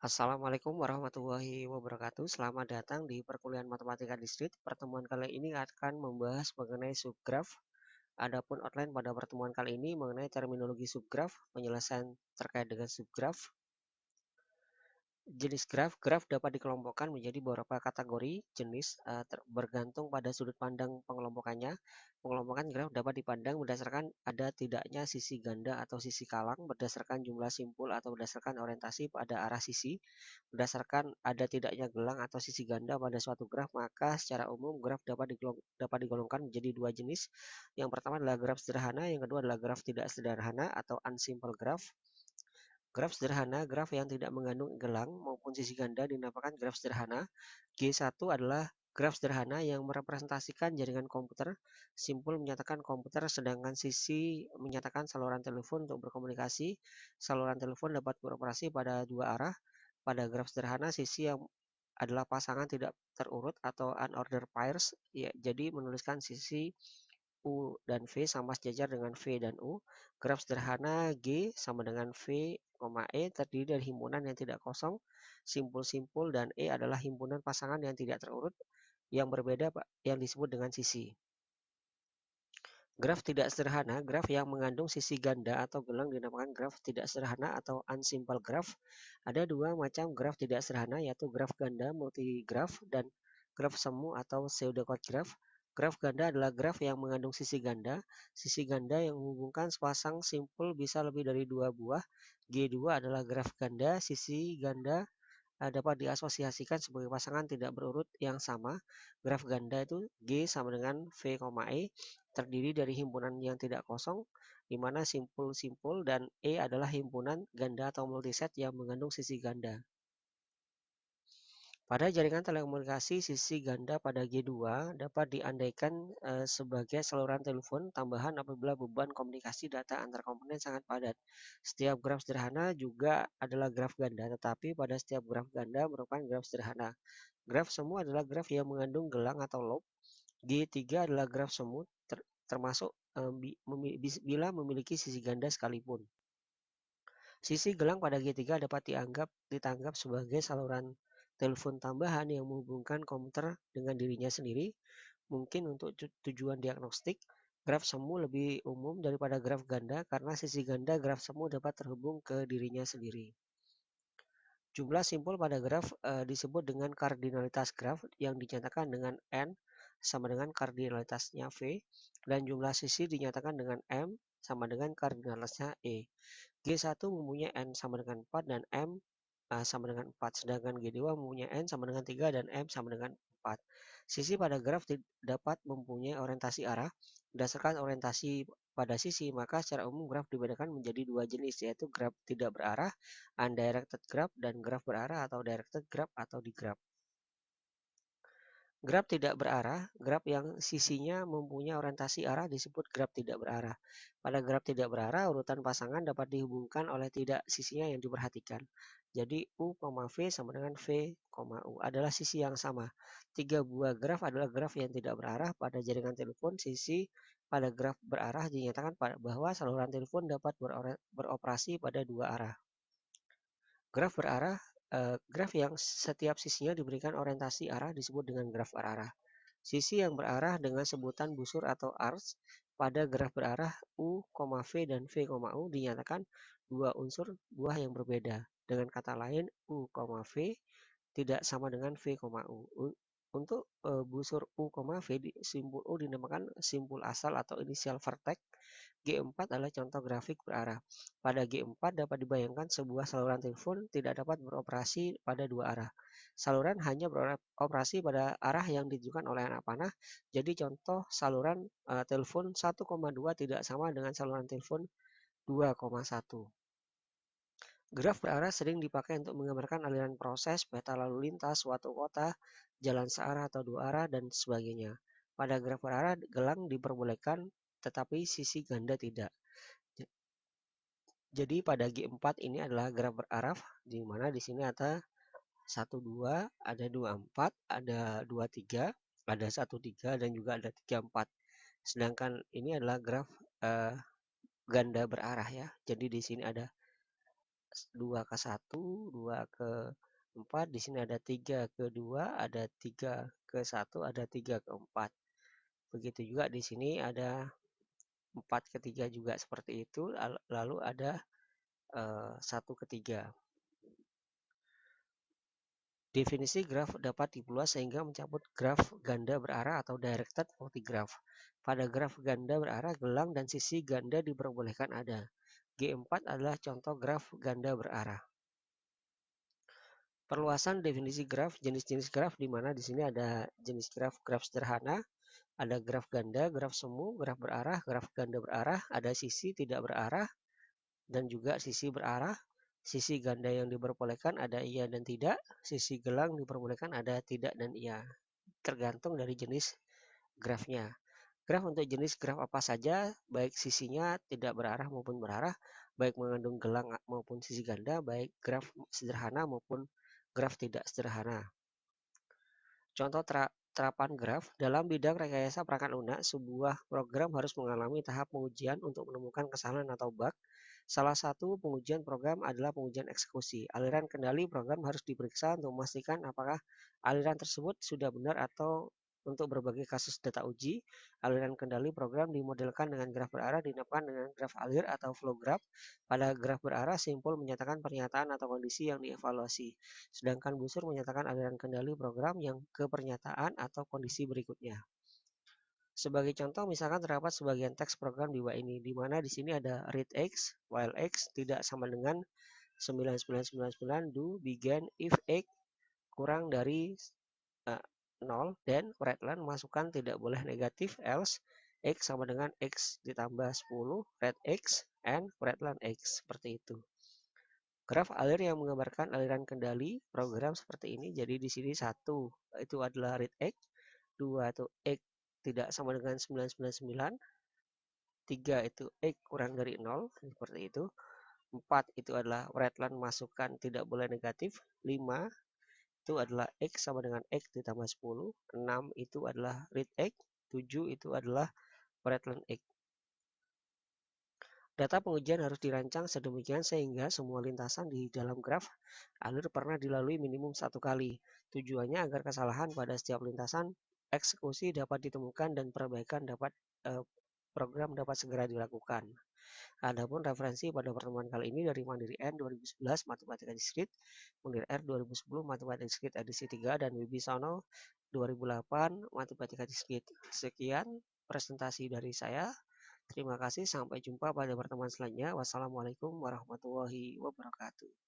Assalamualaikum warahmatullahi wabarakatuh. Selamat datang di perkuliahan Matematika Distrik. Pertemuan kali ini akan membahas mengenai subgraf. Adapun outline pada pertemuan kali ini mengenai terminologi subgraf, penyelesaian terkait dengan subgraf. Jenis graf dapat dikelompokkan menjadi beberapa kategori jenis bergantung pada sudut pandang pengelompokannya. Pengelompokan graf dapat dipandang berdasarkan ada tidaknya sisi ganda atau sisi kalang, berdasarkan jumlah simpul atau berdasarkan orientasi pada arah sisi, berdasarkan ada tidaknya gelang atau sisi ganda pada suatu graf. Maka secara umum graf dapat digolongkan menjadi dua jenis. Yang pertama adalah graf sederhana, yang kedua adalah graf tidak sederhana atau unsimple graph. Graf sederhana, graf yang tidak mengandung gelang maupun sisi ganda dinamakan graf sederhana. G1 adalah graf sederhana yang merepresentasikan jaringan komputer. Simpul menyatakan komputer, sedangkan sisi menyatakan saluran telepon untuk berkomunikasi. Saluran telepon dapat beroperasi pada dua arah. Pada graf sederhana, sisi yang adalah pasangan tidak terurut atau unordered pairs. Ya, jadi menuliskan sisi U dan V sama sejajar dengan V dan U. Graf sederhana G sama dengan V, E terdiri dari himpunan yang tidak kosong, simpul-simpul, dan E adalah himpunan pasangan yang tidak terurut yang berbeda yang disebut dengan sisi. Graf tidak sederhana, graf yang mengandung sisi ganda atau gelang dinamakan graf tidak sederhana atau unsimple graph. Ada dua macam graf tidak sederhana, yaitu graf ganda multigraf dan graf semu atau pseudocode graph. Graf ganda adalah graf yang mengandung sisi ganda. Sisi ganda yang menghubungkan sepasang simpul bisa lebih dari dua buah. G2 adalah graf ganda. Sisi ganda dapat diasosiasikan sebagai pasangan tidak berurut yang sama. Graf ganda itu G sama dengan V, E terdiri dari himpunan yang tidak kosong, di mana simpul-simpul, dan E adalah himpunan ganda atau multiset yang mengandung sisi ganda. Pada jaringan telekomunikasi, sisi ganda pada G2 dapat diandaikan sebagai saluran telepon tambahan apabila beban komunikasi data antar komponen sangat padat. Setiap graf sederhana juga adalah graf ganda, tetapi pada setiap graf ganda merupakan graf sederhana. Graf semu adalah graf yang mengandung gelang atau loop. G3 adalah graf semu termasuk bila memiliki sisi ganda sekalipun. Sisi gelang pada G3 dapat ditanggap sebagai saluran telepon tambahan yang menghubungkan komputer dengan dirinya sendiri, mungkin untuk tujuan diagnostik. Graf semu lebih umum daripada graf ganda karena sisi ganda graf semu dapat terhubung ke dirinya sendiri. Jumlah simpul pada graf disebut dengan kardinalitas graf yang dinyatakan dengan N sama dengan kardinalitasnya V, dan jumlah sisi dinyatakan dengan M sama dengan kardinalitasnya E. G1 mempunyai N sama dengan 4 dan M sama dengan 4, sedangkan G2 mempunyai N sama dengan 3 dan M sama dengan 4. Sisi pada graf dapat mempunyai orientasi arah. Berdasarkan orientasi pada sisi, maka secara umum graf dibedakan menjadi dua jenis, yaitu graf tidak berarah, undirected graph, dan graf berarah atau directed graph atau digraph. Graf tidak berarah, graf yang sisinya mempunyai orientasi arah disebut graf tidak berarah. Pada graf tidak berarah, urutan pasangan dapat dihubungkan oleh tidak sisinya yang diperhatikan. Jadi U, V sama dengan V, U adalah sisi yang sama. Tiga buah graf adalah graf yang tidak berarah. Pada jaringan telepon, sisi pada graf berarah dinyatakan bahwa saluran telepon dapat beroperasi pada dua arah. Graf berarah, graf yang setiap sisinya diberikan orientasi arah disebut dengan graf berarah. Sisi yang berarah dengan sebutan busur atau arcs pada graf berarah U, V dan V, U dinyatakan dua unsur buah yang berbeda. Dengan kata lain, U, V tidak sama dengan V, U. Untuk busur U, V, simpul U dinamakan simpul asal atau inisial vertex. G4 adalah contoh grafik berarah. Pada G4 dapat dibayangkan sebuah saluran telepon tidak dapat beroperasi pada dua arah. Saluran hanya beroperasi pada arah yang ditujukan oleh anak panah. Jadi contoh saluran telepon 1,2 tidak sama dengan saluran telepon 2,1. Graf berarah sering dipakai untuk menggambarkan aliran proses, peta lalu lintas, suatu kota, jalan searah atau dua arah, dan sebagainya. Pada graf berarah, gelang diperbolehkan, tetapi sisi ganda tidak. Jadi pada G4 ini adalah graf berarah, di mana di sini ada 12, ada 24, ada 23, ada 13, dan juga ada 34. Sedangkan ini adalah graf ganda berarah ya. Jadi di sini ada 2 ke 1, 2 ke 4, di sini ada 3 ke 2, ada 3 ke 1, ada 3 ke 4. Begitu juga di sini ada 4 ke 3 juga seperti itu, lalu ada 1 ke 3. Definisi graf dapat diperluas sehingga mencakup graf ganda berarah atau directed multigraph. Pada graf ganda berarah, gelang dan sisi ganda diperbolehkan ada. G4 adalah contoh graf ganda berarah. Perluasan definisi graf, jenis-jenis graf di mana di sini ada jenis graf sederhana, ada graf ganda, graf semu, graf berarah, graf ganda berarah, ada sisi tidak berarah, dan juga sisi berarah. Sisi ganda yang diperbolehkan ada iya dan tidak, sisi gelang diperbolehkan ada tidak dan iya. Tergantung dari jenis grafnya. Graf untuk jenis graf apa saja, baik sisinya tidak berarah maupun berarah, baik mengandung gelang maupun sisi ganda, baik graf sederhana maupun graf tidak sederhana. Contoh terapan graf, dalam bidang rekayasa perangkat lunak, sebuah program harus mengalami tahap pengujian untuk menemukan kesalahan atau bug. Salah satu pengujian program adalah pengujian eksekusi. Aliran kendali program harus diperiksa untuk memastikan apakah aliran tersebut sudah benar atau untuk berbagai kasus data uji. Aliran kendali program dimodelkan dengan graf berarah dinamakan dengan graf alir atau flow graph. Pada graf berarah, simpul menyatakan pernyataan atau kondisi yang dievaluasi. Sedangkan busur menyatakan aliran kendali program yang ke pernyataan atau kondisi berikutnya. Sebagai contoh, misalkan terdapat sebagian teks program di bawah ini, di mana di sini ada read x, while x tidak sama dengan 9999 do, begin, if x kurang dari 0, dan writeline masukkan tidak boleh negatif, else x sama dengan x ditambah 10, read x, and writeline x, seperti itu. Graf alir yang menggambarkan aliran kendali program seperti ini. Jadi di sini 1 itu adalah read x, 2 itu x tidak sama dengan 999, 3 itu x kurang dari 0, seperti itu. 4 itu adalah writeline masukkan tidak boleh negatif, 5 itu adalah x sama dengan x ditambah 10, 6 itu adalah read x, 7 itu adalah writeline x. Data pengujian harus dirancang sedemikian sehingga semua lintasan di dalam graf alir pernah dilalui minimum 1 kali. Tujuannya agar kesalahan pada setiap lintasan eksekusi dapat ditemukan dan perbaikan program dapat segera dilakukan. Adapun referensi pada pertemuan kali ini dari Mandiri N 2011 Matematika Diskrit, Mandiri R 2010 Matematika Diskrit edisi 3, dan Wibisono 2008 Matematika Diskrit. Sekian presentasi dari saya. Terima kasih, sampai jumpa pada pertemuan selanjutnya. Wassalamualaikum warahmatullahi wabarakatuh.